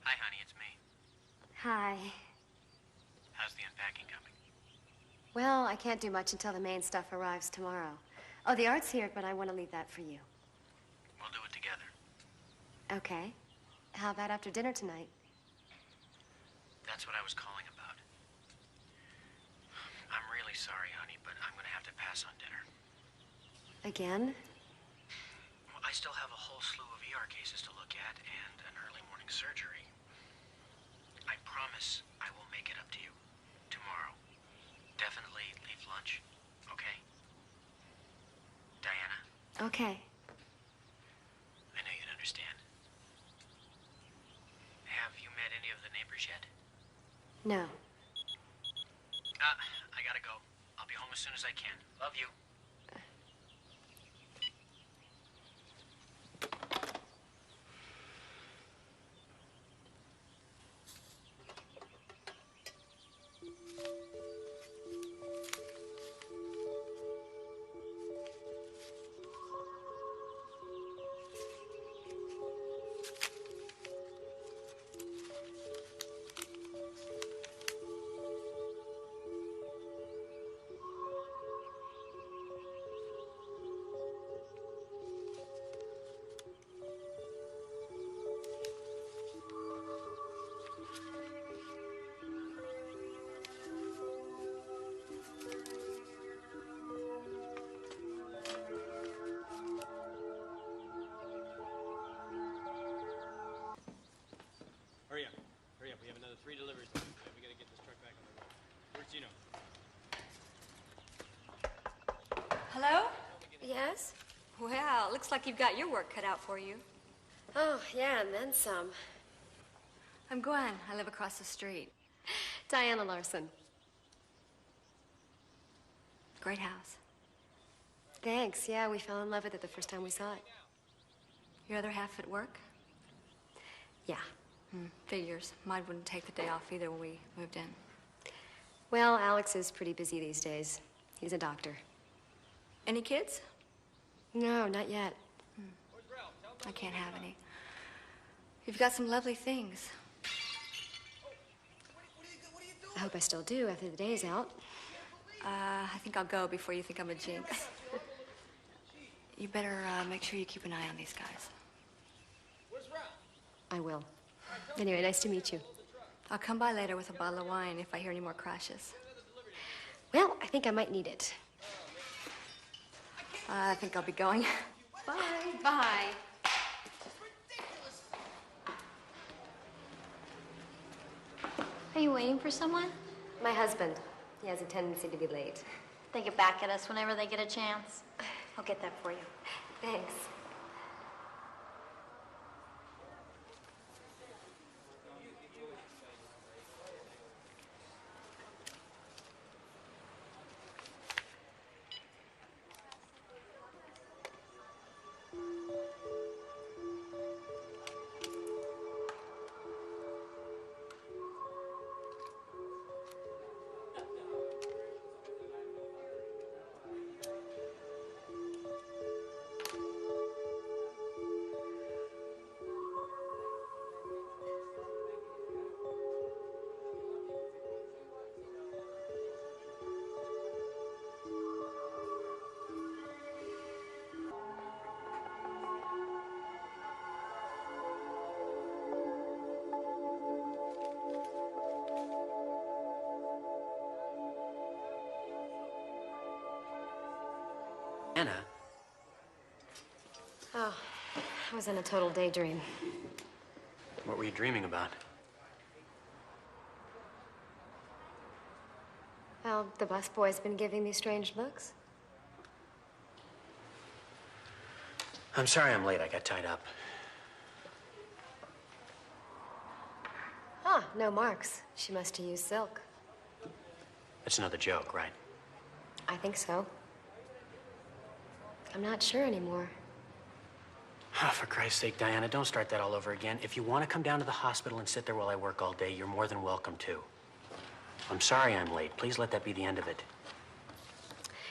Hi, honey, it's me. Hi. How's the unpacking coming? Well, I can't do much until the main stuff arrives tomorrow. Oh, the art's here, but I want to leave that for you. We'll do it together. Okay. How about after dinner tonight? That's what I was calling about. I'm really sorry, honey, but I'm gonna have to pass on dinner. Again? Well, I still have a whole slew of ER cases to look at and an early morning surgery. I promise I will make it up to you tomorrow. Definitely leave lunch, okay? Diana? Okay. I know you'd understand. Have you met any of the neighbors yet? No. I gotta go. I'll be home as soon as I can. Love you. Hurry up. Hurry up. We have another 3 deliveries to do. We gotta get this truck back on the road. Where's Gino? Hello? Yes? Well, looks like you've got your work cut out for you. Oh, yeah, and then some. I'm Gwen. I live across the street. Diana Larson. Great house. Thanks. Yeah, we fell in love with it the first time we saw it. Your other half at work? Yeah. Figures. Mine wouldn't take the day off either when we moved in. Well, Alex is pretty busy these days. He's a doctor. Any kids? No, not yet. I can't have any. You've got some lovely things. I hope I still do after the day's out. I think I'll go before you think I'm a jinx. You better make sure you keep an eye on these guys. I will. Anyway, nice to meet you. I'll come by later with a bottle of wine if I hear any more crashes. Well, I think I might need it. I think I'll be going. Bye. Bye. Are you waiting for someone? My husband. He has a tendency to be late. They get back at us whenever they get a chance. I'll get that for you. Thanks. Anna? Oh, I was in a total daydream. What were you dreaming about? Well, the busboy's been giving me strange looks. I'm sorry I'm late. I got tied up. Ah, no marks. She must have used silk. That's another joke, right? I think so. I'm not sure anymore. Oh, for Christ's sake, Diana, don't start that all over again. If you want to come down to the hospital and sit there while I work all day, you're more than welcome to. I'm sorry I'm late. Please let that be the end of it.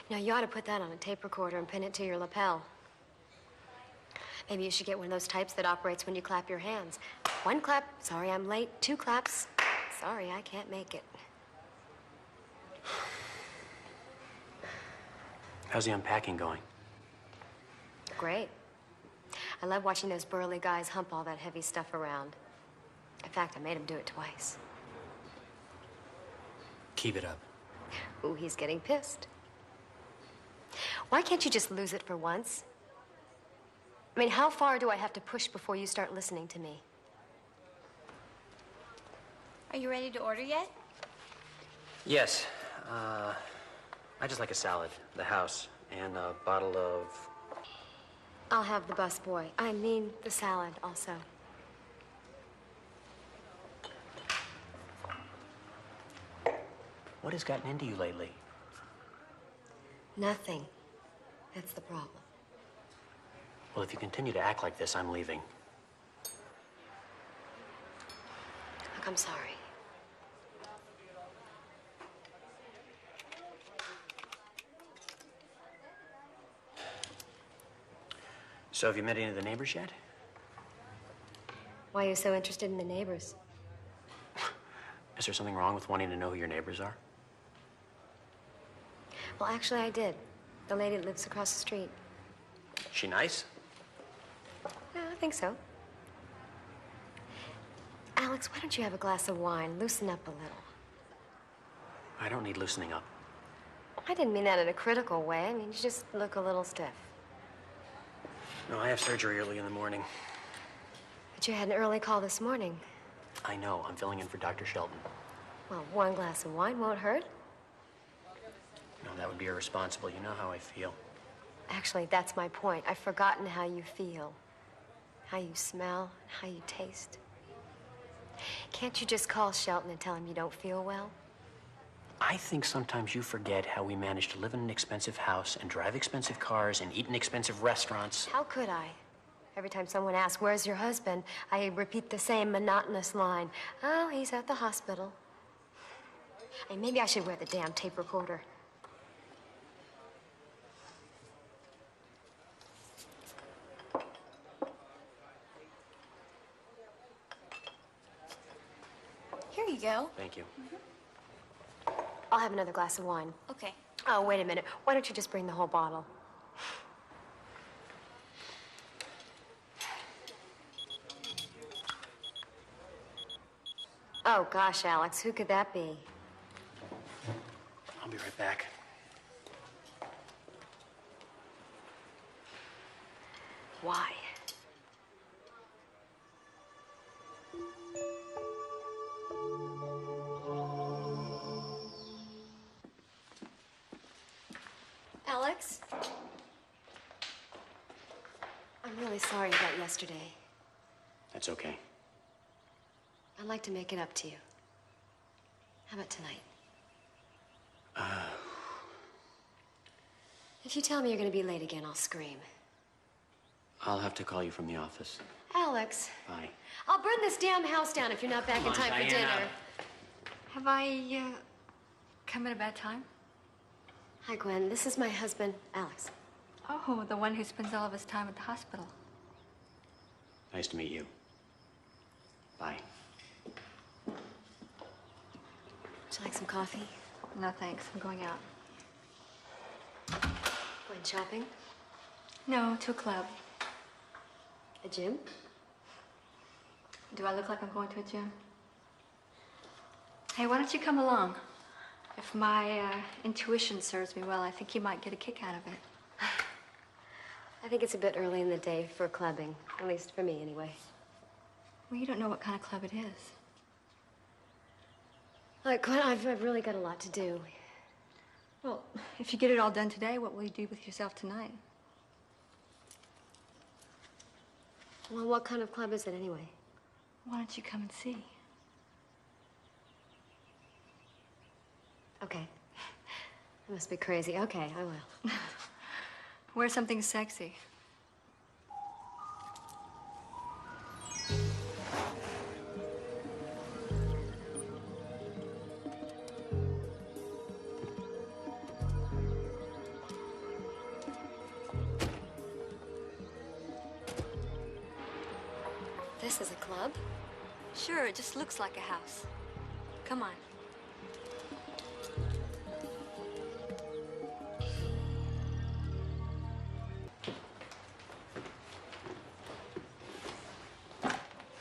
Now, you ought to put that on a tape recorder and pin it to your lapel. Maybe you should get one of those types that operates when you clap your hands. 1 clap, sorry I'm late. 2 claps, sorry I can't make it. How's the unpacking going? Great. I love watching those burly guys hump all that heavy stuff around. In fact, I made him do it twice. Keep it up. Ooh, he's getting pissed. Why can't you just lose it for once? I mean, how far do I have to push before you start listening to me? Are you ready to order yet? Yes. I just like a salad, the house, and a bottle of... I'll have the busboy. I mean, the salad also. What has gotten into you lately? Nothing. That's the problem. Well, if you continue to act like this, I'm leaving. Look, I'm sorry. So have you met any of the neighbors yet? Why are you so interested in the neighbors? Is there something wrong with wanting to know who your neighbors are? Well, actually, I did. The lady that lives across the street. She nice? Yeah, I think so. Alex, why don't you have a glass of wine? Loosen up a little. I don't need loosening up. I didn't mean that in a critical way. I mean, you just look a little stiff. No, I have surgery early in the morning. But you had an early call this morning. I know. I'm filling in for Dr. Shelton. Well, 1 glass of wine won't hurt. No, that would be irresponsible. You know how I feel. Actually, that's my point. I've forgotten how you feel, how you smell, how you taste. Can't you just call Shelton and tell him you don't feel well? I think sometimes you forget how we managed to live in an expensive house and drive expensive cars and eat in expensive restaurants. How could I? Every time someone asks, where's your husband, I repeat the same monotonous line. Oh, he's at the hospital. Hey, maybe I should wear the damn tape recorder. Here you go. Thank you. I'll have another glass of wine. Okay. Oh, wait a minute. Why don't you just bring the whole bottle? Oh, gosh, Alex, who could that be? I'll be right back. Why? Alex? I'm really sorry about yesterday. That's okay. I'd like to make it up to you. How about tonight? If you tell me you're going to be late again, I'll scream. I'll have to call you from the office. Alex, Bye. I'll burn this damn house down if you're not back in Come on, time for Diana. dinner. Have I come at a bad time? Hi, Gwen. This is my husband, Alex. Oh, the one who spends all of his time at the hospital. Nice to meet you. Bye. Would you like some coffee? No, thanks. I'm going out. Going shopping? No, to a club. A gym? Do I look like I'm going to a gym? Hey, why don't you come along? If my intuition serves me well, I think you might get a kick out of it. I think it's a bit early in the day for clubbing. At least for me, anyway. Well, you don't know what kind of club it is. Look, Gwen, I've really got a lot to do. Well, if you get it all done today, what will you do with yourself tonight? Well, what kind of club is it, anyway? Why don't you come and see? Okay. I must be crazy. Okay, I will. Wear something sexy. This is a club? Sure, it just looks like a house. Come on.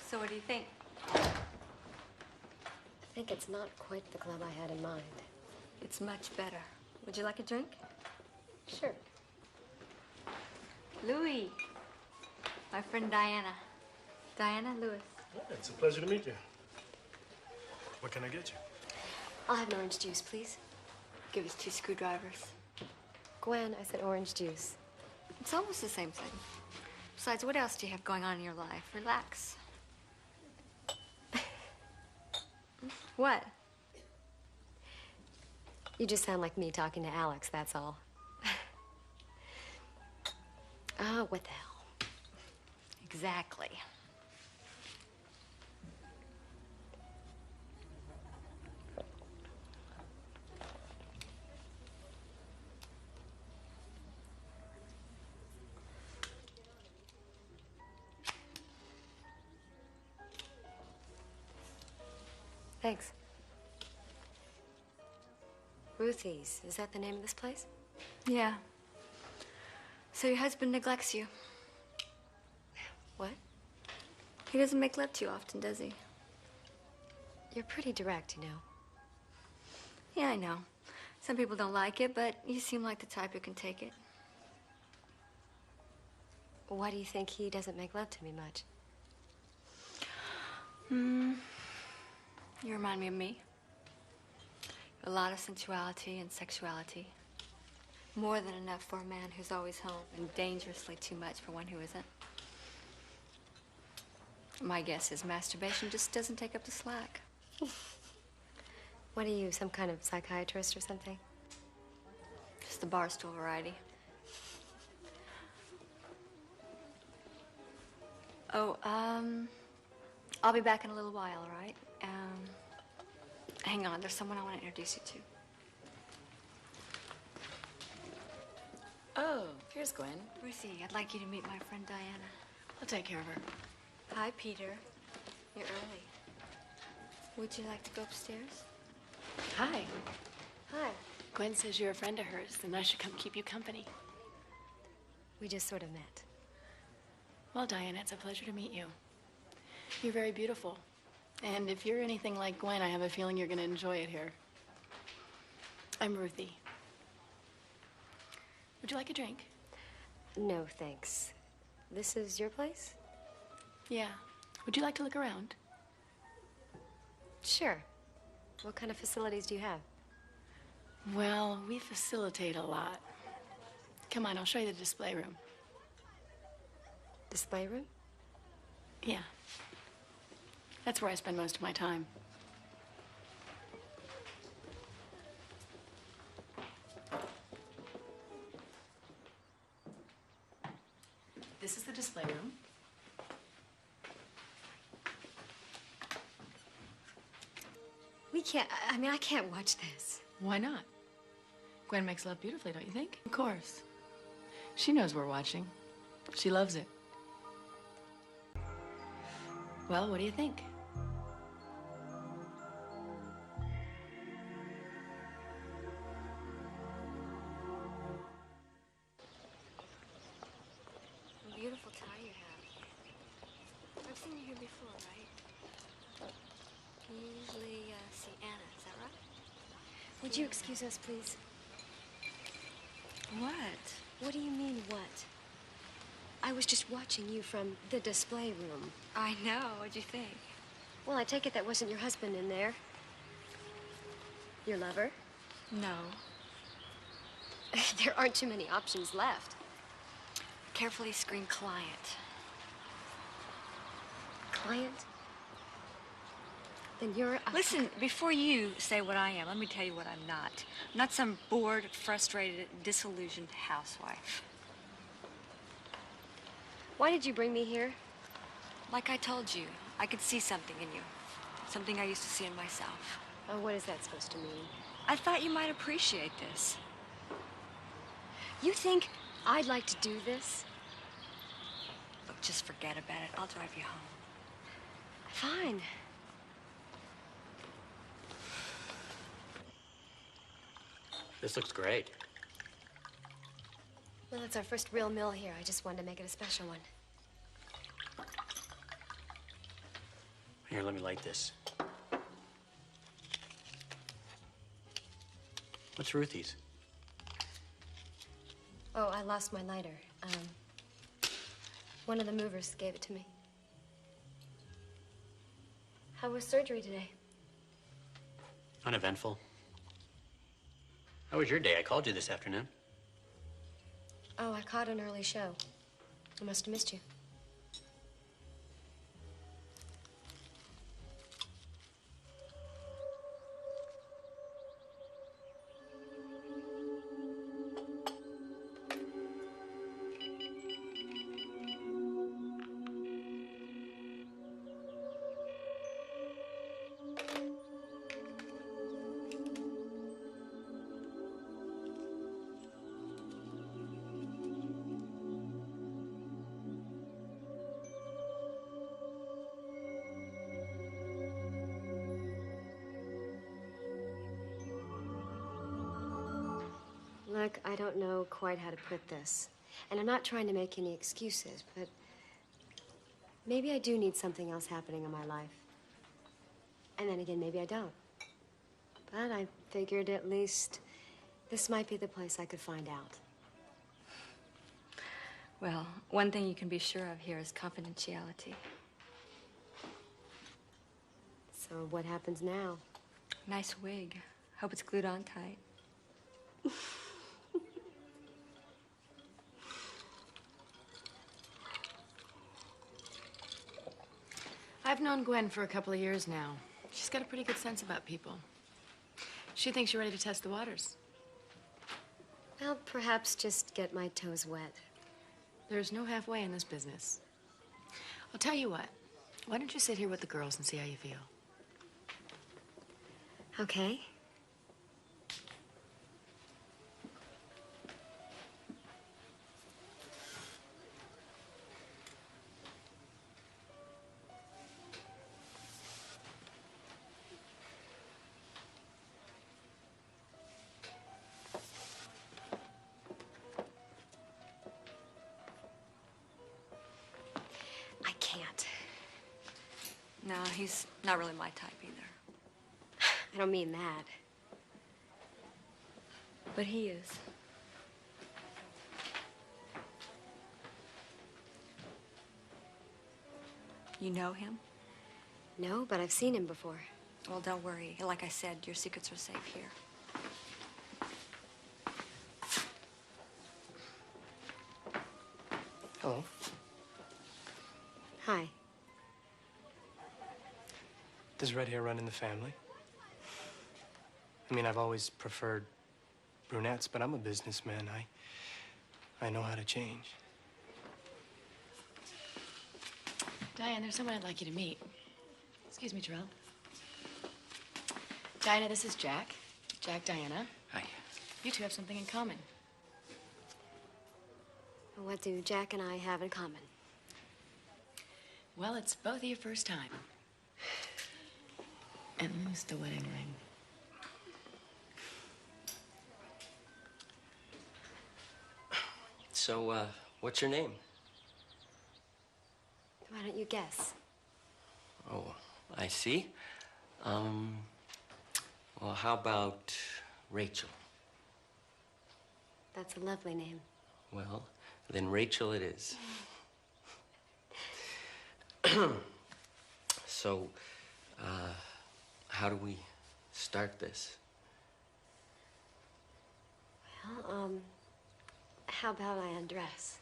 So what do you think? I think it's not quite the club I had in mind. It's much better. Would you like a drink? Sure. Louis. My friend Diana. Diana Lewis. Yeah, it's a pleasure to meet you. What can I get you? I'll have an orange juice, please. Give us 2 screwdrivers. Gwen, I said orange juice. It's almost the same thing. Besides, what else do you have going on in your life? Relax. What? You just sound like me talking to Alex, that's all. Oh, what the hell? Exactly. Thanks. Ruthie's, is that the name of this place? Yeah. So your husband neglects you. What? He doesn't make love to you often, does he? You're pretty direct, you know. Yeah, I know. Some people don't like it, but you seem like the type who can take it. Why do you think he doesn't make love to me much? You remind me of me. A lot of sensuality and sexuality. More than enough for a man who's always home, and dangerously too much for one who isn't. My guess is masturbation just doesn't take up the slack. What are you, some kind of psychiatrist or something? Just the barstool variety. Oh, I'll be back in a little while, all right? Hang on, there's someone I want to introduce you to. Oh, here's Gwen. Ruthie, I'd like you to meet my friend Diana. I'll take care of her. Hi, Peter. You're early. Would you like to go upstairs? Hi. Hi. Gwen says you're a friend of hers, and I should come keep you company. We just sort of met. Well, Diana, it's a pleasure to meet you. You're very beautiful. And if you're anything like Gwen, I have a feeling you're going to enjoy it here. I'm Ruthie. Would you like a drink? No, thanks. This is your place? Yeah. Would you like to look around? Sure. What kind of facilities do you have? Well, we facilitate a lot. Come on, I'll show you the display room. Display room? Yeah. That's where I spend most of my time. This is the display room. We can't, I can't watch this. Why not? Gwen makes love beautifully, don't you think? Of course. She knows we're watching. She loves it. Well, what do you think? Beautiful tie you have. I've seen you here before, right? You usually see Anna, is that right? Would you excuse us, please? What? What do you mean, what? I was just watching you from the display room. I know. What'd you think? Well, I take it that wasn't your husband in there. Your lover? No. There aren't too many options left. Carefully screened client. Client? Then you're a... Listen, before you say what I am, let me tell you what I'm not. I'm not some bored, frustrated, disillusioned housewife. Why did you bring me here? Like I told you, I could see something in you. Something I used to see in myself. Oh, what is that supposed to mean? I thought you might appreciate this. You think I'd like to do this? Look, just forget about it. I'll drive you home. Fine. This looks great. Well, it's our first real meal here. I just wanted to make it a special one. Here, let me light this. What's Ruthie's? Oh, I lost my lighter. One of the movers gave it to me. How was surgery today? Uneventful. How was your day? I called you this afternoon. Oh, I caught an early show. I must have missed you. Look, I don't know quite how to put this. And I'm not trying to make any excuses, but maybe I do need something else happening in my life. And then again, maybe I don't. But I figured at least this might be the place I could find out. Well, one thing you can be sure of here is confidentiality. So what happens now? Nice wig. Hope it's glued on tight. I've known Gwen for a couple of years now. She's got a pretty good sense about people. She thinks you're ready to test the waters. Well, perhaps just get my toes wet. There's no halfway in this business. I'll tell you what. Why don't you sit here with the girls and see how you feel? Okay. I can't. No, he's not really my type either. I don't mean that. But he is. You know him? No, but I've seen him before. Well, don't worry. Like I said, your secrets are safe here. Hello. Hi. Does red hair run in the family? I mean, I've always preferred brunettes, but I'm a businessman. I know how to change. Diane, there's someone I'd like you to meet. Excuse me, Terrell. Diana, this is Jack. Jack, Diana. Hi. You two have something in common. What do Jack and I have in common? Well, it's both of your first time. And who's the wedding ring? So, what's your name? Why don't you guess? Oh, I see. Well, how about Rachel? That's a lovely name. Well, then Rachel it is. So, how do we start this? Well, how about I undress?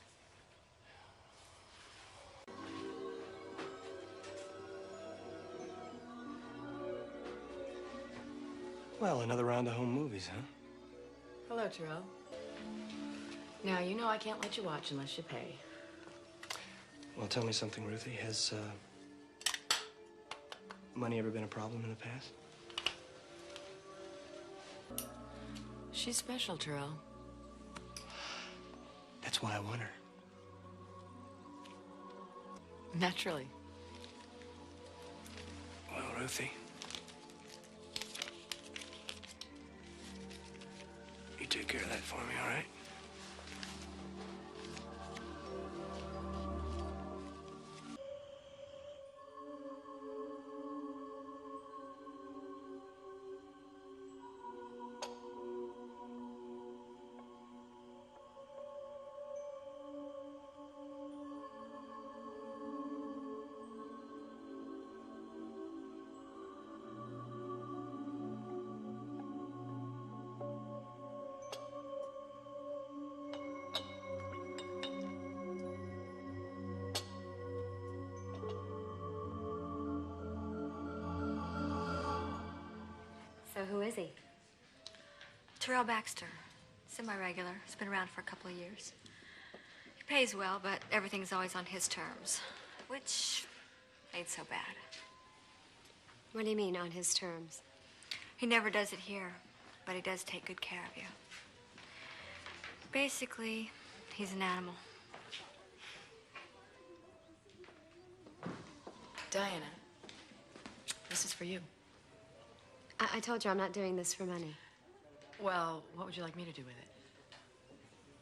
Well, another round of home movies, huh? Hello, Terrell. Now, you know I can't let you watch unless you pay. Well, tell me something, Ruthie. Has money ever been a problem in the past? She's special, Terrell. That's why I want her. Naturally. Ruthie. You take care of that for me, all right? So who is he? Terrell Baxter. Semi-regular. He's been around for a couple of years. He pays well, but everything's always on his terms, which ain't so bad. What do you mean, on his terms? He never does it here, but he does take good care of you. Basically, he's an animal. Diana, this is for you. I told you I'm not doing this for money. Well, what would you like me to do with it?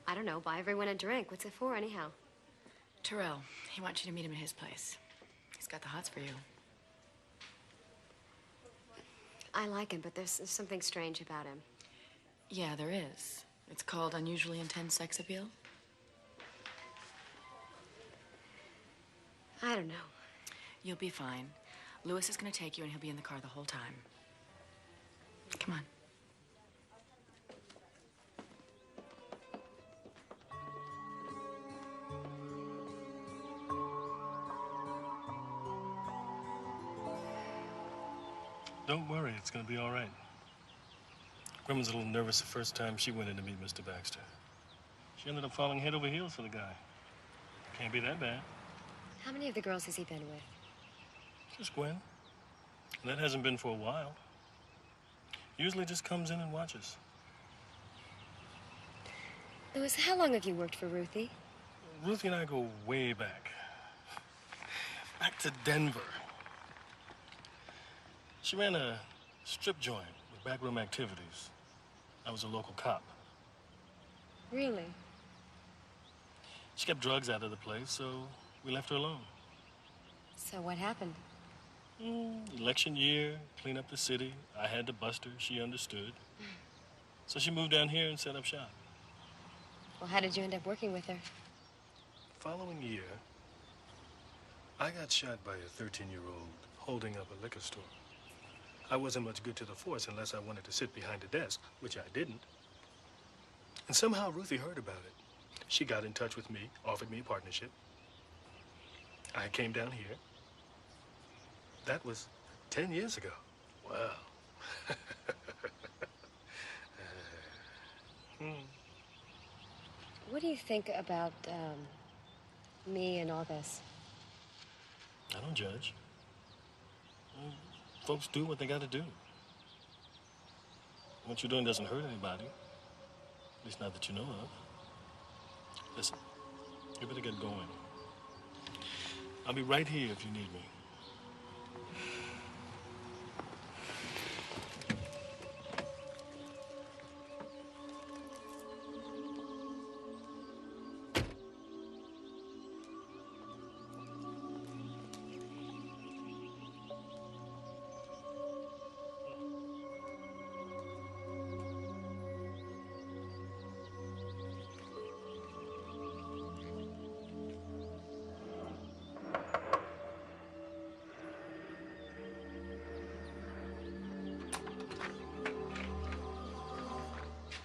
I don't know, buy everyone a drink. What's it for, anyhow? Terrell, he wants you to meet him at his place. He's got the hots for you. I like him, but there's something strange about him. Yeah, there is. It's called unusually intense sex appeal. I don't know. You'll be fine. Lewis is going to take you, and he'll be in the car the whole time. Come on. Don't worry, it's gonna be all right. Gwen was a little nervous the first time she went in to meet Mr. Baxter. She ended up falling head over heels for the guy. Can't be that bad. How many of the girls has he been with? Just Gwen. And that hasn't been for a while. Usually just comes in and watches. Louis, how long have you worked for Ruthie? Ruthie and I go way back. Back to Denver. She ran a strip joint with backroom activities. I was a local cop. Really? She kept drugs out of the place, so we left her alone. So what happened? Election year, clean up the city. I had to bust her. She understood. So she moved down here and set up shop. Well, how did you end up working with her? Following year, I got shot by a 13-year-old holding up a liquor store. I wasn't much good to the force unless I wanted to sit behind a desk, which I didn't. And somehow Ruthie heard about it. She got in touch with me, offered me a partnership. I came down here. That was 10 years ago. Wow. What do you think about, me and all this? I don't judge. Folks do what they gotta do. What you're doing doesn't hurt anybody. At least not that you know of. Listen, you better get going. I'll be right here if you need me.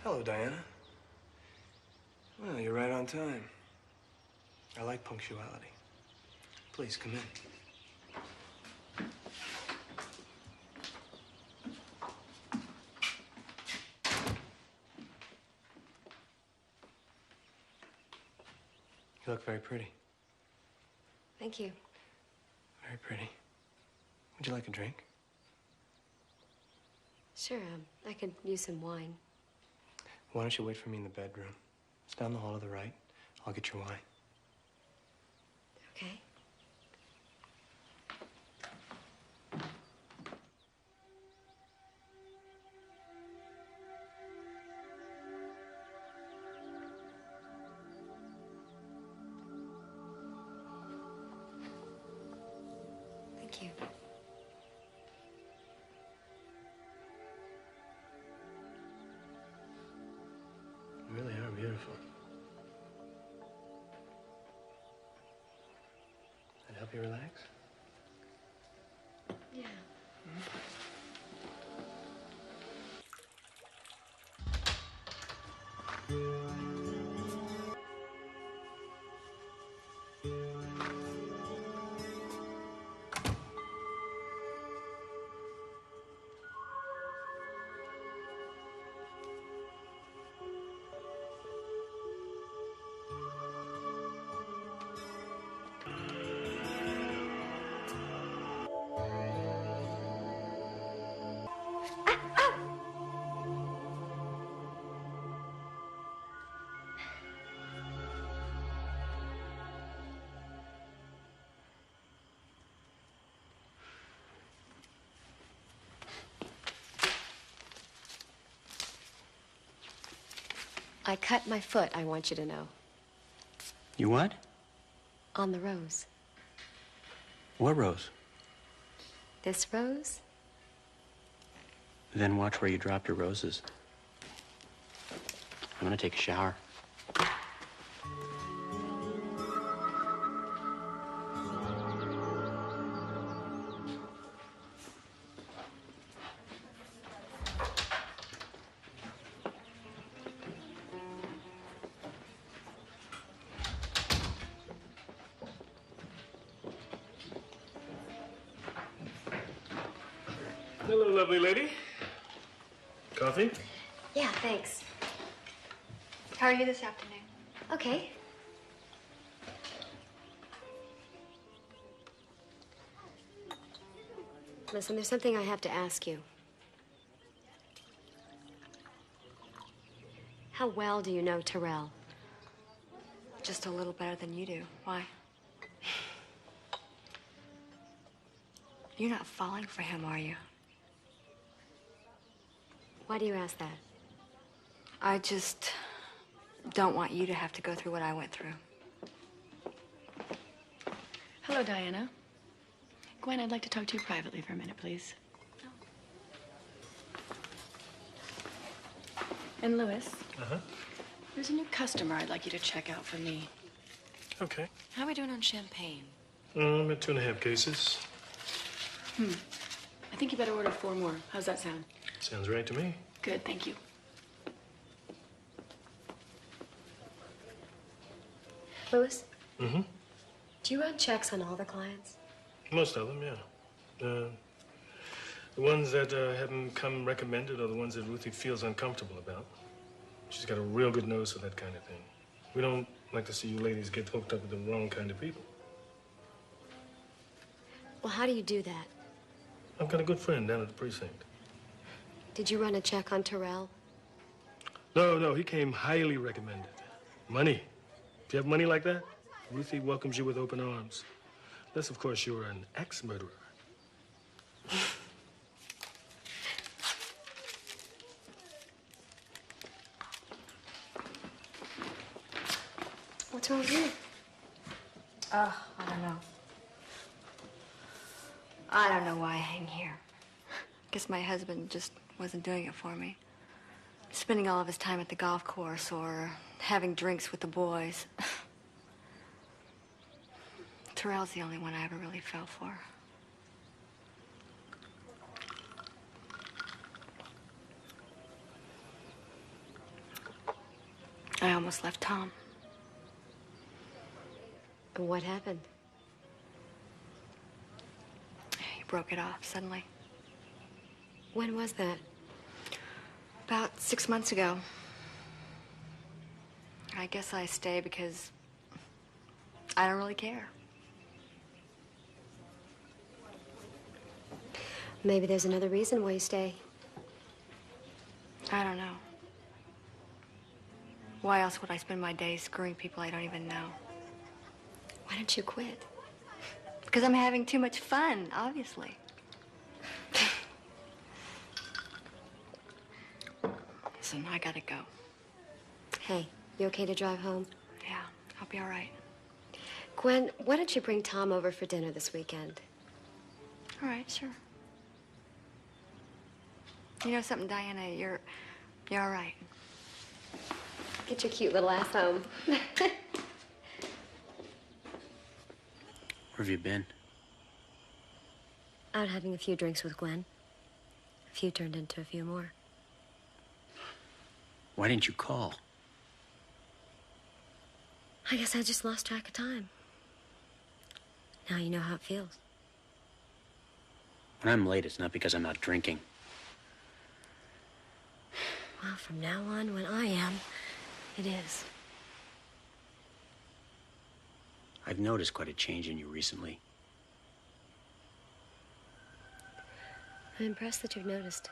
Hello, Diana. Well, you're right on time. I like punctuality. Please, come in. You look very pretty. Thank you. Very pretty. Would you like a drink? Sure, I could use some wine. Why don't you wait for me in the bedroom? It's down the hall to the right. I'll get your wine. Okay. beautiful. That help you relax? Yeah. I cut my foot, I want you to know. You what? On the rose. What rose? This rose? Then watch where you drop your roses. I'm gonna take a shower. Hello, lovely lady. Coffee? Yeah, thanks. How are you this afternoon? Okay. Listen, there's something I have to ask you. How well do you know Terrell? Just a little better than you do. Why? You're not falling for him, are you? Why do you ask that? I just don't want you to have to go through what I went through. Hello, Diana. Gwen, I'd like to talk to you privately for a minute, please. And Louis, Uh-huh. there's a new customer I'd like you to check out for me. Okay. How are we doing on champagne? I'm at 2.5 cases. I think you better order 4 more. How's that sound? Sounds right to me. Good, thank you. Louis, Mm-hmm. do you run checks on all the clients? Most of them, yeah. The ones that haven't come recommended are the ones that Ruthie feels uncomfortable about. She's got a real good nose for that kind of thing. We don't like to see you ladies get hooked up with the wrong kind of people. Well, how do you do that? I've got a good friend down at the precinct. Did you run a check on Terrell? No, he came highly recommended. Money. If you have money like that, Ruthie welcomes you with open arms. Unless, of course, you're an ex-murderer. What's wrong with you? I don't know. I don't know why I hang here. Guess my husband just wasn't doing it for me. Spending all of his time at the golf course or having drinks with the boys. Terrell's the only one I ever really fell for. I almost left Tom. And what happened? He broke it off suddenly. When was that? About 6 months ago. I guess I stay because I don't really care. Maybe there's another reason why you stay. I don't know. Why else would I spend my days screwing people I don't even know? Why don't you quit? Because I'm having too much fun, obviously. Listen, I gotta go. Hey, you okay to drive home? Yeah, I'll be all right. Gwen, why don't you bring Tom over for dinner this weekend? All right, sure. You know something, Diana? You're all right. Get your cute little ass home. Where have you been? Out having a few drinks with Gwen. A few turned into a few more. Why didn't you call? I guess I just lost track of time. Now you know how it feels. When I'm late, it's not because I'm not drinking. Well, from now on, when I am, it is. I've noticed quite a change in you recently. I'm impressed that you've noticed.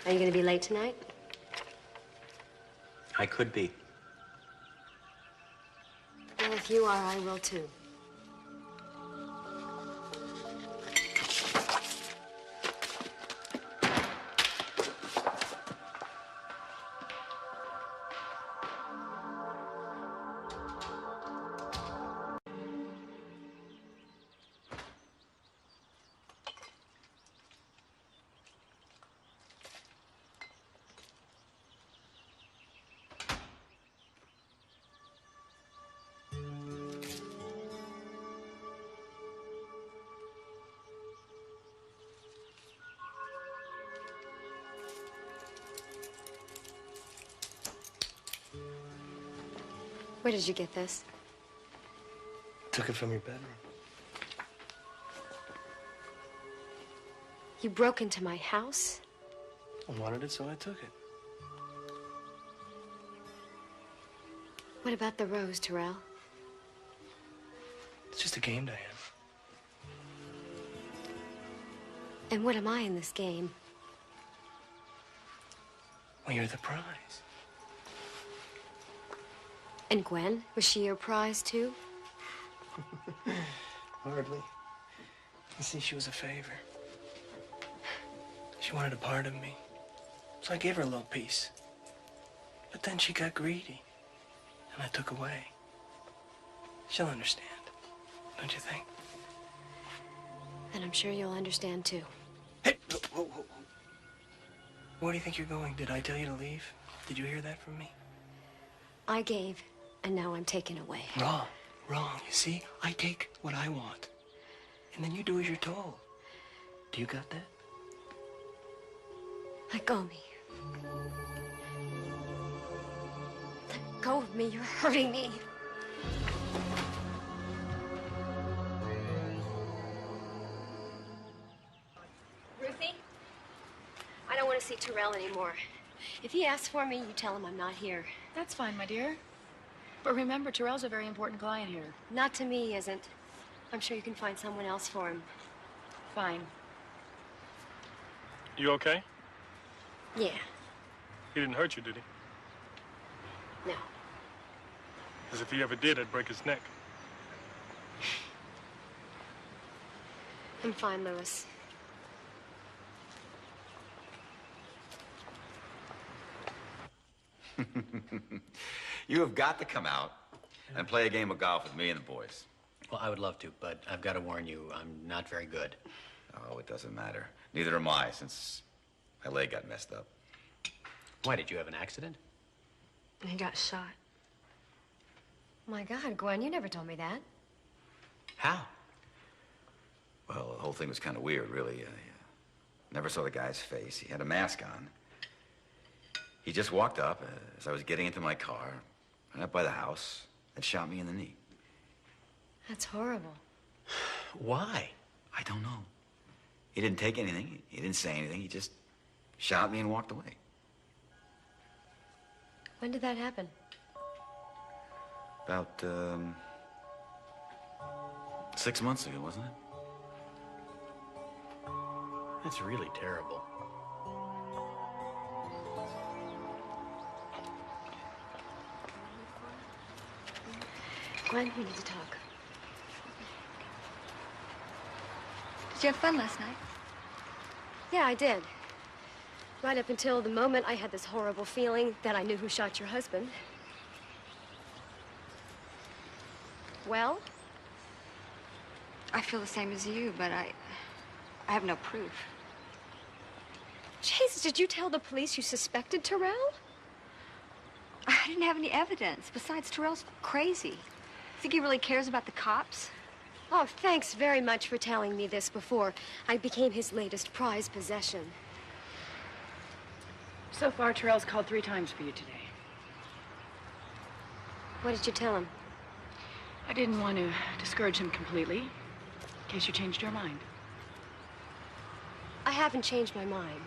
Are you going to be late tonight? I could be. Well, if you are, I will too. Where did you get this? Took it from your bedroom. You broke into my house? I wanted it, so I took it. What about the rose, Terrell? It's just a game, Diane. And what am I in this game? Well, you're the prize. And Gwen, was she your prize too? Hardly. You see, she was a favor. She wanted a part of me. So I gave her a little piece. But then she got greedy. And I took away. She'll understand. Don't you think? And I'm sure you'll understand too. Hey! Whoa, whoa, whoa. Where do you think you're going? Did I tell you to leave? Did you hear that from me? I gave, and now I'm taken away. Wrong. Wrong. You see, I take what I want. And then you do as you're told. Do you got that? Let go of me. Let go of me. You're hurting me. Ruthie, I don't want to see Terrell anymore. If he asks for me, you tell him I'm not here. That's fine, my dear. But remember, Terrell's a very important client here. Not to me, he isn't. I'm sure you can find someone else for him. Fine. You okay? Yeah, He didn't hurt you, did he? no. Because if he ever did, I'd break his neck. I'm fine, Louis. You have got to come out and play a game of golf with me and the boys. Well, I would love to, but I've got to warn you, I'm not very good. Oh, it doesn't matter. Neither am I, since my leg got messed up. Why, did you have an accident? He got shot. My God, Gwen, you never told me that. How? Well, the whole thing was kind of weird, really. I never saw the guy's face. He had a mask on. He just walked up as I was getting into my car, went up by the house, and shot me in the knee. That's horrible. Why? I don't know. He didn't take anything. He didn't say anything. He just shot me and walked away. When did that happen? About, 6 months ago, wasn't it? That's really terrible. Gwen, we need to talk. Did you have fun last night? Yeah, I did. Right up until the moment I had this horrible feeling that I knew who shot your husband. Well? I feel the same as you, but I have no proof. Jesus, did you tell the police you suspected Terrell? I didn't have any evidence. Besides, Terrell's crazy. Think he really cares about the cops? Oh, thanks very much for telling me this before I became his latest prized possession. So far, Terrell's called 3 times for you today. What did you tell him? I didn't want to discourage him completely, in case you changed your mind. I haven't changed my mind.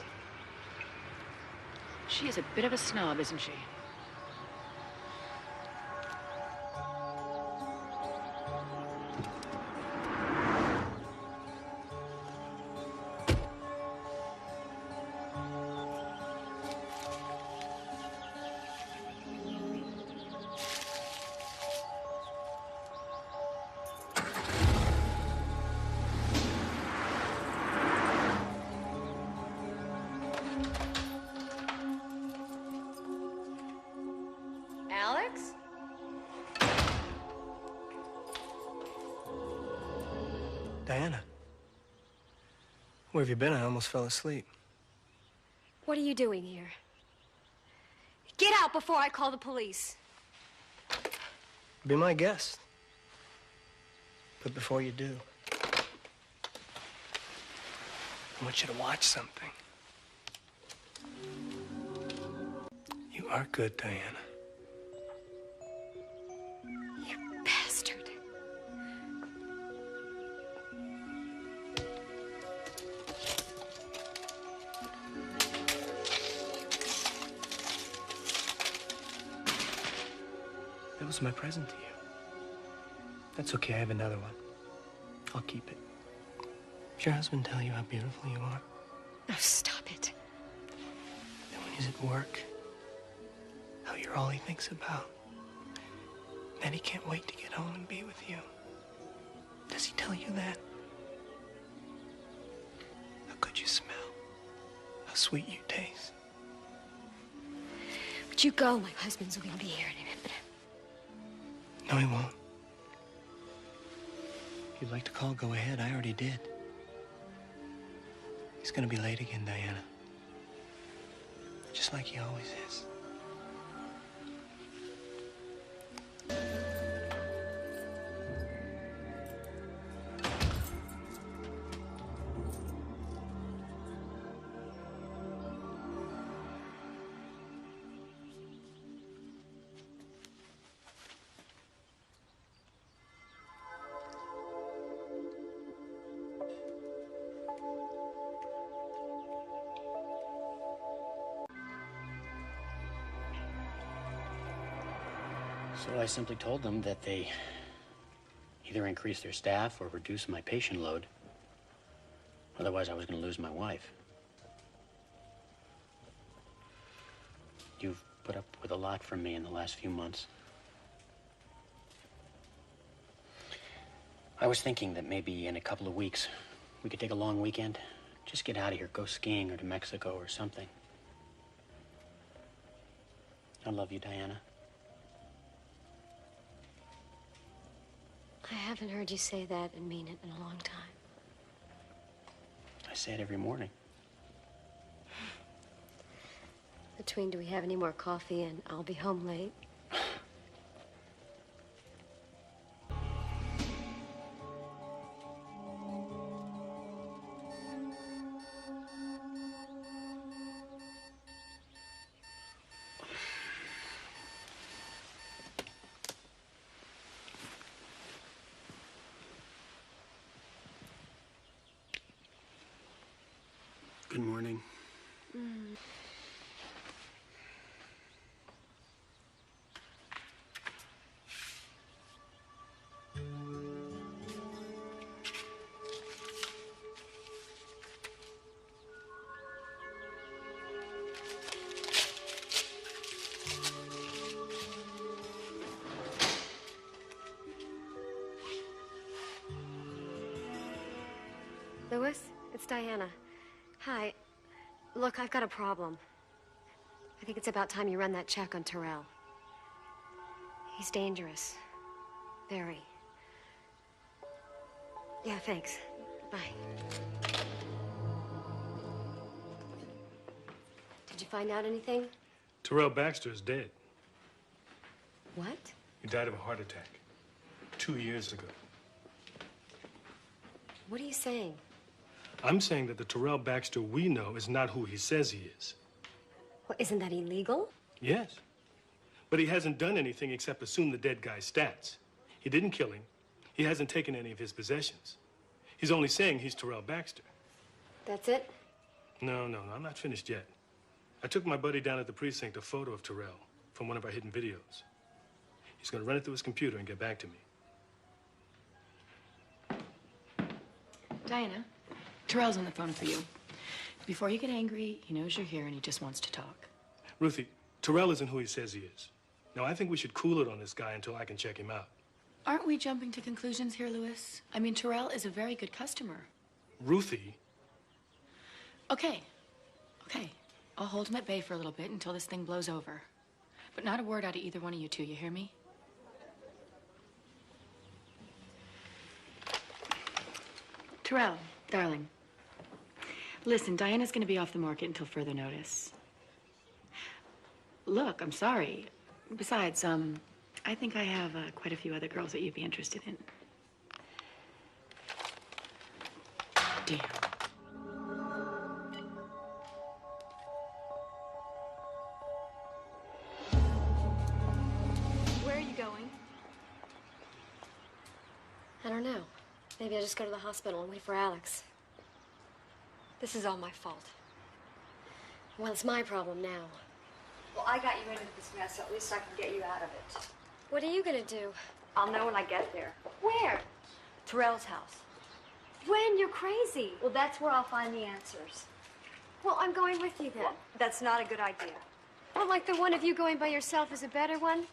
She is a bit of a snob, isn't she? Alex? Diana. Where have you been? I almost fell asleep. What are you doing here? Get out before I call the police. Be my guest. But before you do, I want you to watch something. You are good, Diana. You bastard. That was my present to you. That's okay, I have another one. I'll keep it. Did your husband tell you how beautiful you are? Oh, stop it. That when he's at work, how you're all he thinks about. That he can't wait to get home and be with you. Does he tell you that? How good you smell. How sweet you taste. Would you go? My husband's going to be here in a minute. No, he won't. If you'd like to call, go ahead. I already did. He's gonna be late again, Diana. Just like he always is. So I simply told them that they either increase their staff or reduce my patient load. Otherwise, I was going to lose my wife. You've put up with a lot from me in the last few months. I was thinking that maybe in a couple of weeks, we could take a long weekend. Just get out of here, go skiing or to Mexico or something. I love you, Diana. I haven't heard you say that and mean it in a long time. I say it every morning. Between do we have any more coffee and I'll be home late? Good morning. Louis, it's Diana. Hi. Look, I've got a problem. I think it's about time you run that check on Terrell. He's dangerous. Very. Yeah, thanks. Bye. Did you find out anything? Terrell Baxter is dead. What? He died of a heart attack 2 years ago. What are you saying? I'm saying that the Terrell Baxter we know is not who he says he is. Well, isn't that illegal? Yes. But he hasn't done anything except assume the dead guy's stats. He didn't kill him. He hasn't taken any of his possessions. He's only saying he's Terrell Baxter. That's it? No, I'm not finished yet. I took my buddy down at the precinct a photo of Terrell from one of our hidden videos. He's going to run it through his computer and get back to me. Diana, Terrell's on the phone for you. Before you get angry, he knows you're here and he just wants to talk. Ruthie, Terrell isn't who he says he is. Now, I think we should cool it on this guy until I can check him out. Aren't we jumping to conclusions here, Louis? I mean, Terrell is a very good customer. Ruthie? Okay. I'll hold him at bay for a little bit until this thing blows over. But not a word out of either one of you two, you hear me? Terrell, darling. Listen, Diana's gonna be off the market until further notice. Look, I'm sorry. Besides, I think I have quite a few other girls that you'd be interested in. Damn. Where are you going? I don't know. Maybe I'll just go to the hospital and wait for Alex. This is all my fault. Well, it's my problem now. Well, I got you into this mess, so at least I can get you out of it. What are you gonna do? I'll know when I get there. Where? Terrell's house. When? You're crazy. Well, that's where I'll find the answers. Well, I'm going with you then. Well, that's not a good idea. Well, like the one of you going by yourself is a better one?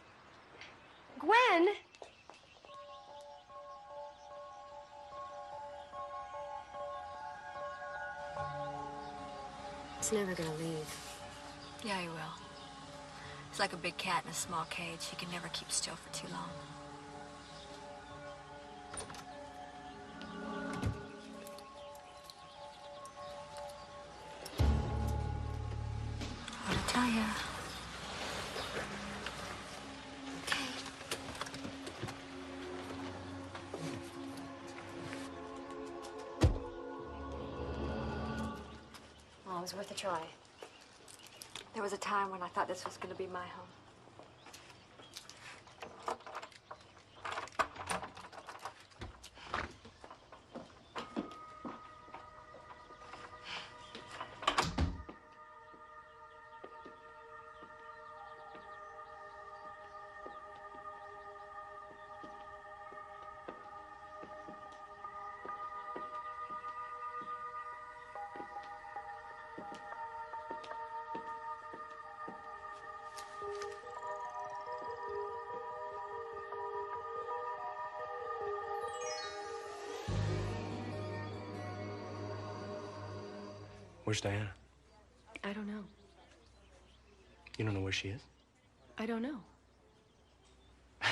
Gwen? It's never gonna leave. Yeah, he will. He's like a big cat in a small cage. He can never keep still for too long. What'd I tell ya? Well, it was worth a try. There was a time when I thought this was going to be my home. Where's Diana? I don't know. You don't know where she is? I don't know. I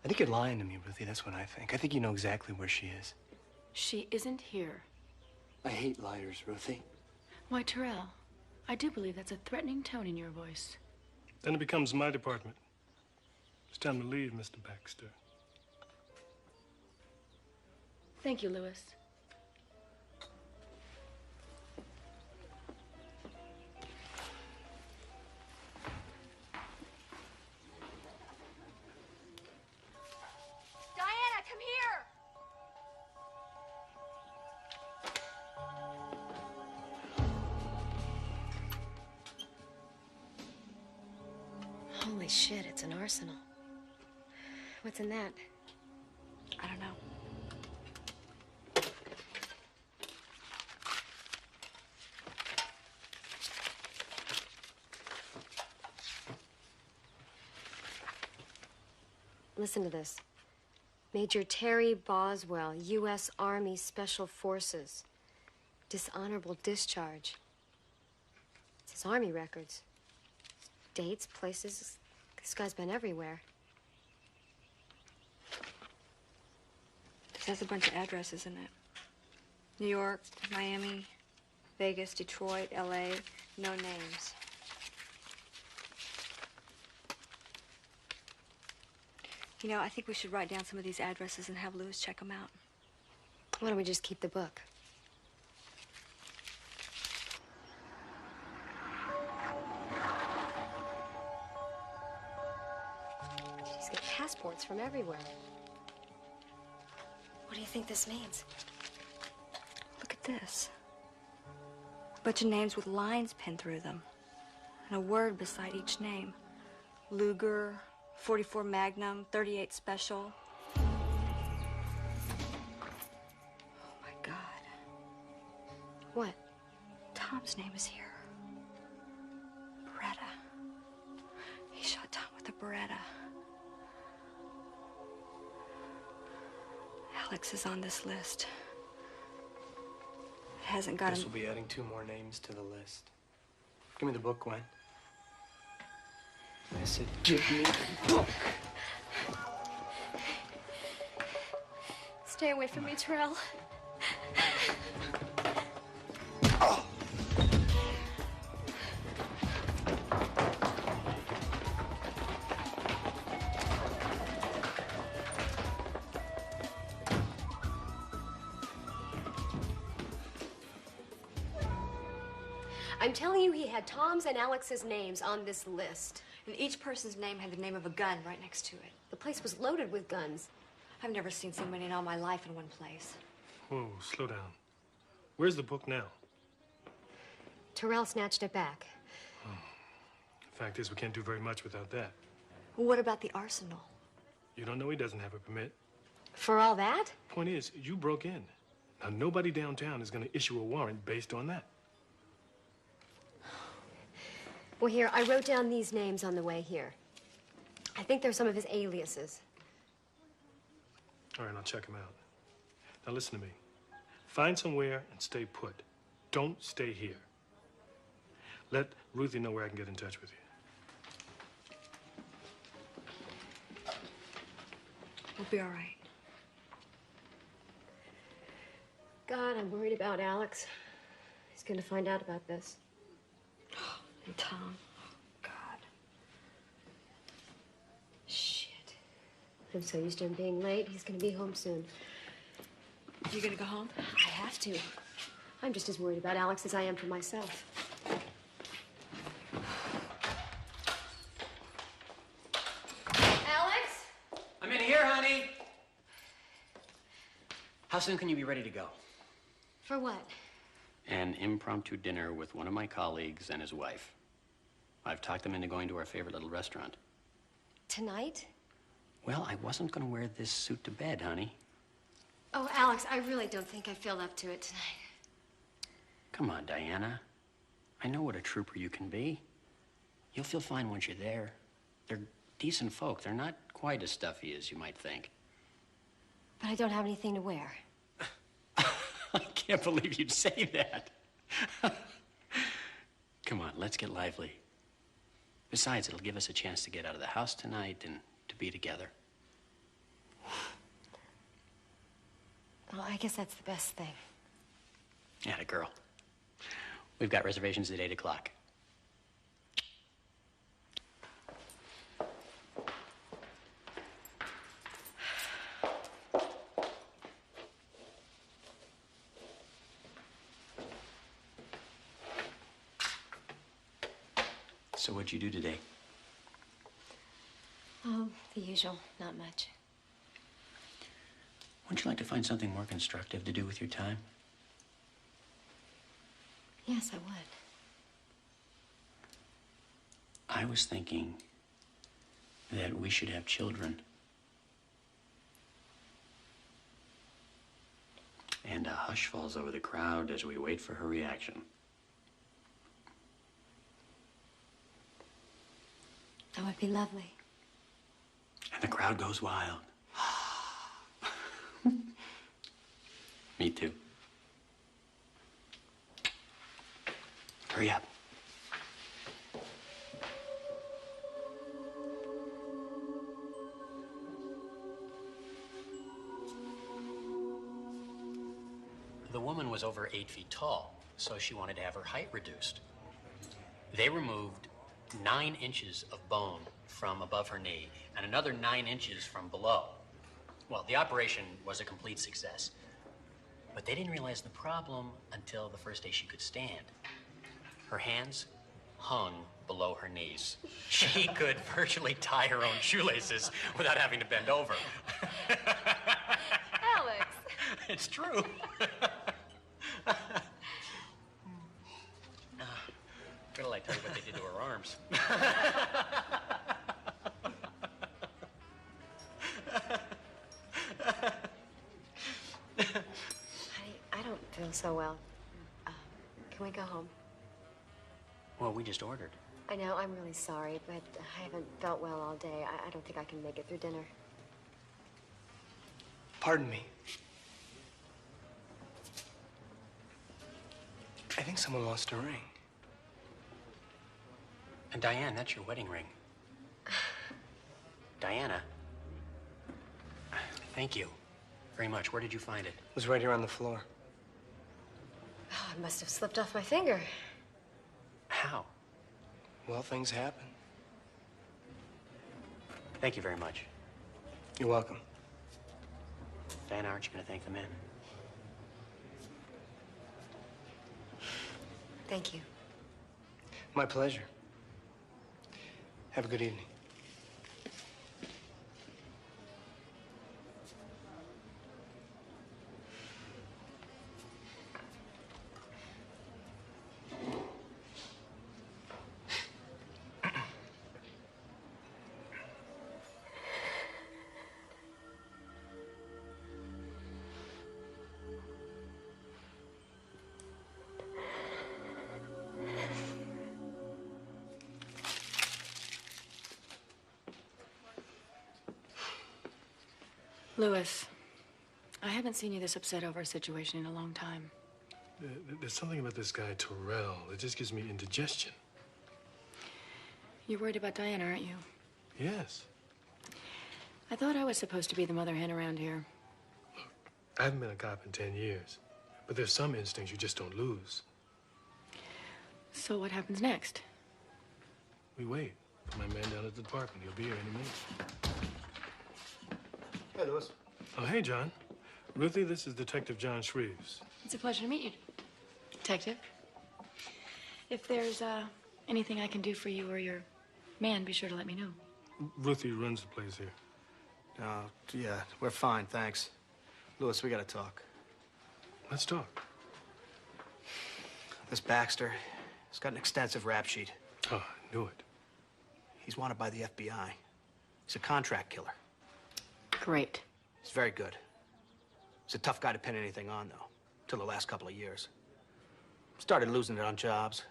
think you're lying to me, Ruthie. That's what I think. I think you know exactly where she is. She isn't here. I hate liars, Ruthie. Why, Terrell, I do believe that's a threatening tone in your voice. Then it becomes my department. It's time to leave, Mr. Baxter. Thank you, Louis. Diana, come here! Holy shit, it's an arsenal. What's in that? I don't know. Listen to this. Major Terry Boswell, U.S. Army Special Forces. Dishonorable discharge. It's his Army records. Dates, places. This guy's been everywhere. That's a bunch of addresses in it. New York, Miami, Vegas, Detroit, LA, no names. You know, I think we should write down some of these addresses and have Louis check them out. Why don't we just keep the book? She's got passports from everywhere. What do you think this means? Look at this. A bunch of names with lines pinned through them. And a word beside each name. Luger, 44 Magnum, 38 Special. Oh, my God. What? Tom's name is here. Beretta. He shot Tom with a Beretta. Alex is on this list. It hasn't got This him. will be adding 2 more names to the list. Give me the book, Gwen. I said, give me the book. Stay away from me, Terrell. I'm telling you, he had Tom's and Alex's names on this list. And each person's name had the name of a gun right next to it. The place was loaded with guns. I've never seen so many in all my life in one place. Whoa, slow down. Where's the book now? Terrell snatched it back. Fact is, we can't do very much without that. Well, what about the arsenal? You don't know he doesn't have a permit. For all that? Point is, you broke in. Now, nobody downtown is going to issue a warrant based on that. Well, here, I wrote down these names on the way here. I think they're some of his aliases. All right, I'll check him out. Now, listen to me. Find somewhere and stay put. Don't stay here. Let Ruthie know where I can get in touch with you. We'll be all right. God, I'm worried about Alex. He's gonna find out about this. And Tom. God. Shit. I'm so used to him being late. He's gonna be home soon. You gonna go home? I have to. I'm just as worried about Alex as I am for myself. Alex? I'm in here, honey. How soon can you be ready to go? For what? An impromptu dinner with one of my colleagues and his wife. I've talked them into going to our favorite little restaurant. Tonight? Well, I wasn't going to wear this suit to bed, honey. Oh, Alex, I really don't think I feel up to it tonight. Come on, Diana. I know what a trooper you can be. You'll feel fine once you're there. They're decent folk. They're not quite as stuffy as you might think. But I don't have anything to wear. I can't believe you'd say that. Come on, let's get lively. Besides, it'll give us a chance to get out of the house tonight and to be together. Well, I guess that's the best thing. Atta girl. We've got reservations at 8 o'clock. So what'd you do today? Oh, the usual. Not much. Wouldn't you like to find something more constructive to do with your time? Yes, I would. I was thinking that we should have children. And a hush falls over the crowd as we wait for her reaction. That would be lovely. And the crowd goes wild. Me too. Hurry up. was over 8 feet tall, so she wanted to have her height reduced. They removed 9 inches of bone from above her knee and another 9 inches from below. Well, the operation was a complete success. But they didn't realize the problem until the first day she could stand. Her hands hung below her knees. She could virtually tie her own shoelaces without having to bend over. Alex! It's true. Wait till I tell you what they did to her arms. I don't feel so well. Can we go home? Well, we just ordered. I know, I'm really sorry, but I haven't felt well all day. I don't think I can make it through dinner. Pardon me. I think someone lost a ring. And Diane, that's your wedding ring. Diana, thank you very much. Where did you find it? It was right here on the floor. Oh, it must have slipped off my finger. How? Well, things happen. Thank you very much. You're welcome. Diana, aren't you going to thank the men? Thank you. My pleasure. Have a good evening. Louis, I haven't seen you this upset over a situation in a long time. There's something about this guy, Terrell, that just gives me indigestion. You're worried about Diana, aren't you? Yes. I thought I was supposed to be the mother hen around here. I haven't been a cop in 10 years, but there's some instincts you just don't lose. So what happens next? We wait for my man down at the department. He'll be here any minute. Hey, Louis. Oh, hey, John. Ruthie, this is Detective John Shreves. It's a pleasure to meet you, Detective. If there's anything I can do for you or your man, be sure to let me know. Ruthie runs the place here. Yeah, we're fine, thanks. Louis, we gotta talk. Let's talk. This Baxter, he's got an extensive rap sheet. Oh, I knew it. He's wanted by the FBI. He's a contract killer. Great. He's very good. He's a tough guy to pin anything on, though, till the last couple of years. Started losing it on jobs.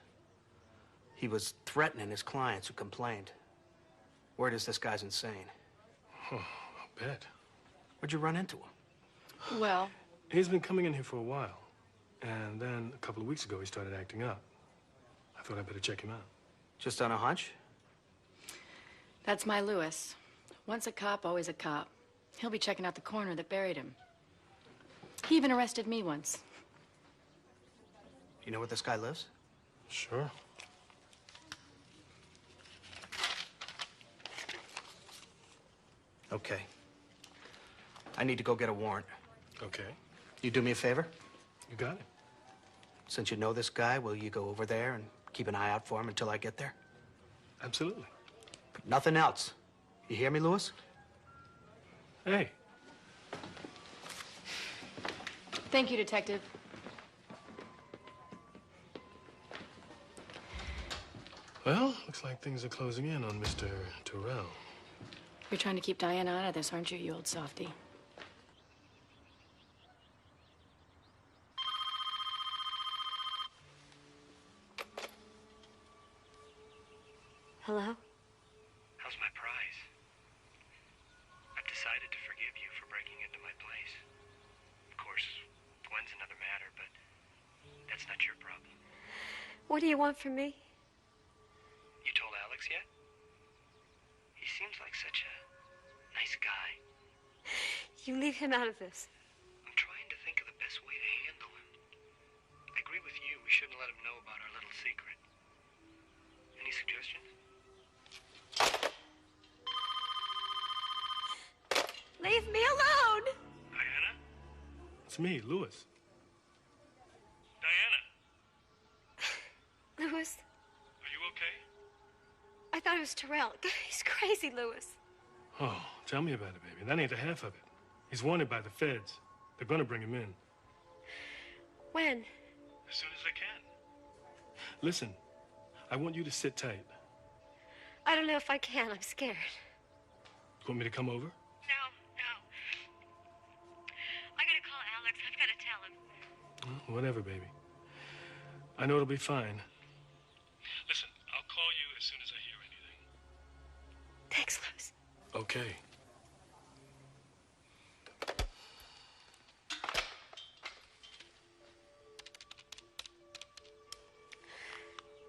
He was threatening his clients who complained. Word is this guy's insane. Oh, I'll bet. Where'd you run into him? Well, He's been coming in here for a while. And then a couple of weeks ago, he started acting up. I thought I'd better check him out. Just on a hunch? that's my Louis. Once a cop, always a cop. He'll be checking out the coroner that buried him. He even arrested me once. You know where this guy lives? Sure. Okay. I need to go get a warrant. Okay. You do me a favor? You got it. Since you know this guy, will you go over there and keep an eye out for him until I get there? Absolutely. But nothing else. You hear me, Louis? Hey. Thank you, Detective. Well, looks like things are closing in on Mr. Terrell. You're trying to keep Diana out of this, aren't you, you old softy? Hello? How's my prize? I've decided to forgive you for breaking into my place. Of course, Gwen's another matter, but that's not your problem. What do you want from me? You told Alex yet? He seems like such a nice guy. You leave him out of this. I'm trying to think of the best way to handle him. We shouldn't let him know about our little secret. Any suggestions? Leave me alone! Diana? It's me, Louis. Diana? Louis, Are you okay? I thought it was Terrell. He's crazy, Louis. Oh, tell me about it, baby. That ain't the half of it. He's wanted by the feds. They're gonna bring him in. When? As soon as they can. Listen, I want you to sit tight. I don't know if I can. I'm scared. You want me to come over? No. I gotta call Alex. I've gotta tell him. Whatever, baby. I know it'll be fine. Listen, I'll call you as soon as I hear anything. Thanks, Louis. Okay.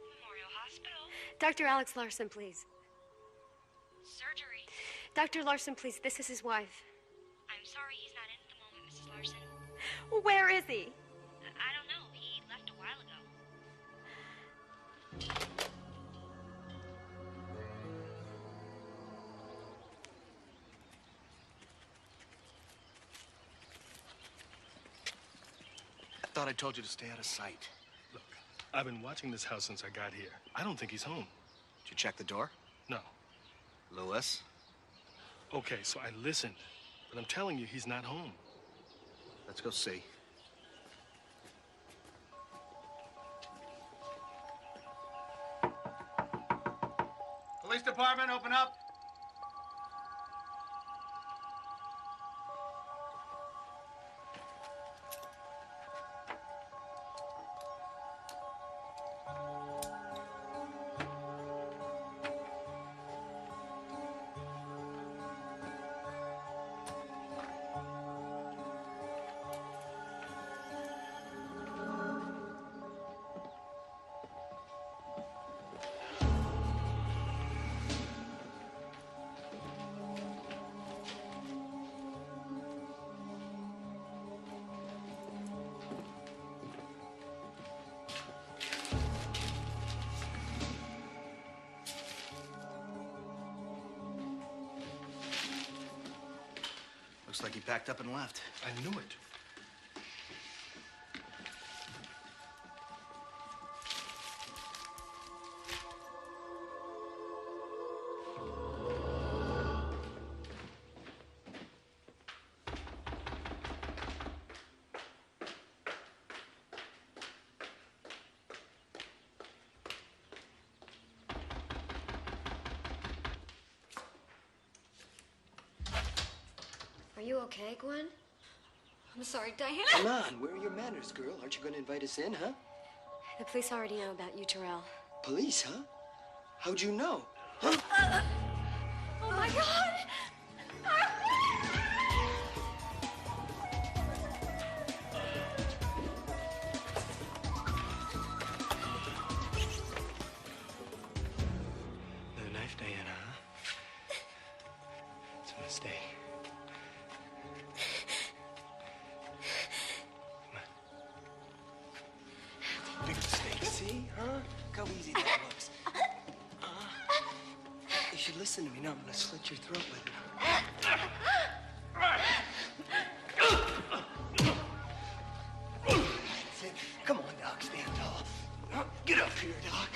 Memorial Hospital. Dr. Alex Larson, please. Surgery. Dr. Larson, please. This is his wife. I'm sorry he's not in at the moment, Mrs. Larson. Well, where is he? I don't know. He left a while ago. I thought I told you to stay out of sight. Look, I've been watching this house since I got here. I don't think he's home. Did you check the door? No. Louis? Okay, so I listened. But I'm telling you, he's not home. Let's go see. Police department, open up. Looks like he packed up and left. I knew it. Are you okay, Gwen? I'm sorry, Diana. Come on, where are your manners, girl? Aren't you going to invite us in, huh? The police already know about you, Terrell. Police, huh? How'd you know? Oh, my God! No knife, Diana, huh? It's a mistake. Big mistake, see? Huh? Look how easy that looks. You should listen to me. Now I'm gonna slit your throat with it. That's it. Come on, Doc. Stand tall. Get up here, Doc.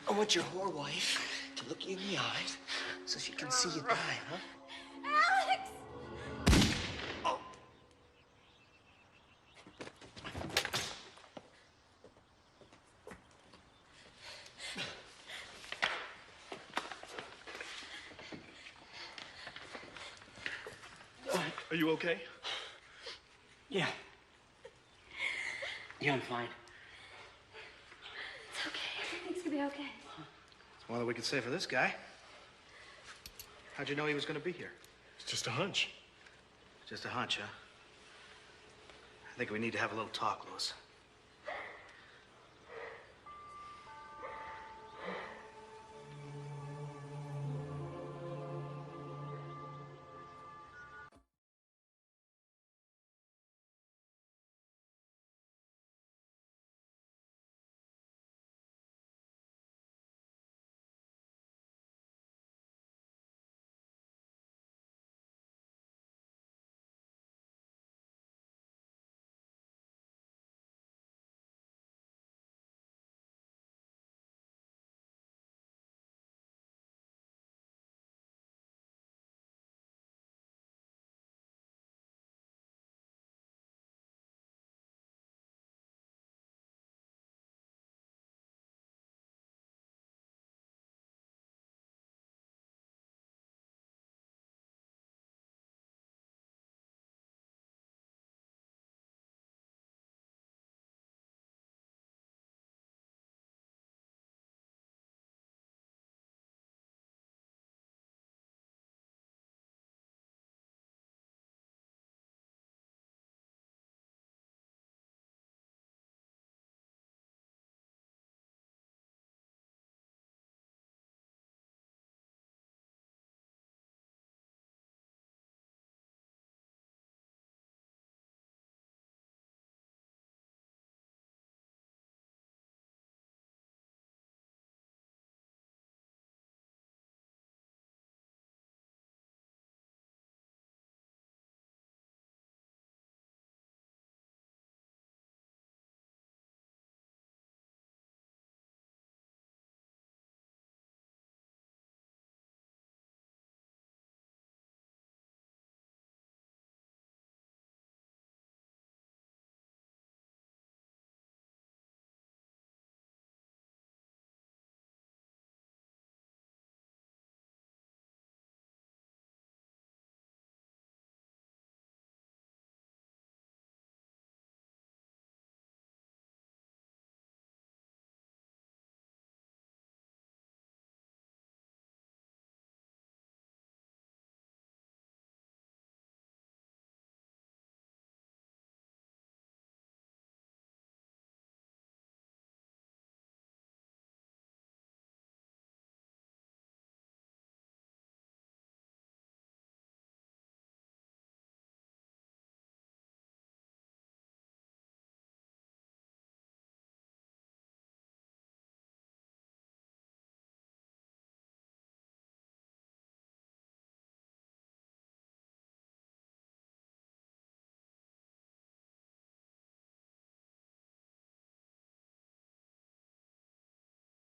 I want your whore wife to look you in the eyes so she can see you die, huh? Alex! Are you okay? Yeah. Yeah, I'm fine. It's okay. Everything's gonna be okay. It's more than we could say for this guy. How'd you know he was going to be here? It's just a hunch. Just a hunch, huh? I think we need to have a little talk, Louis.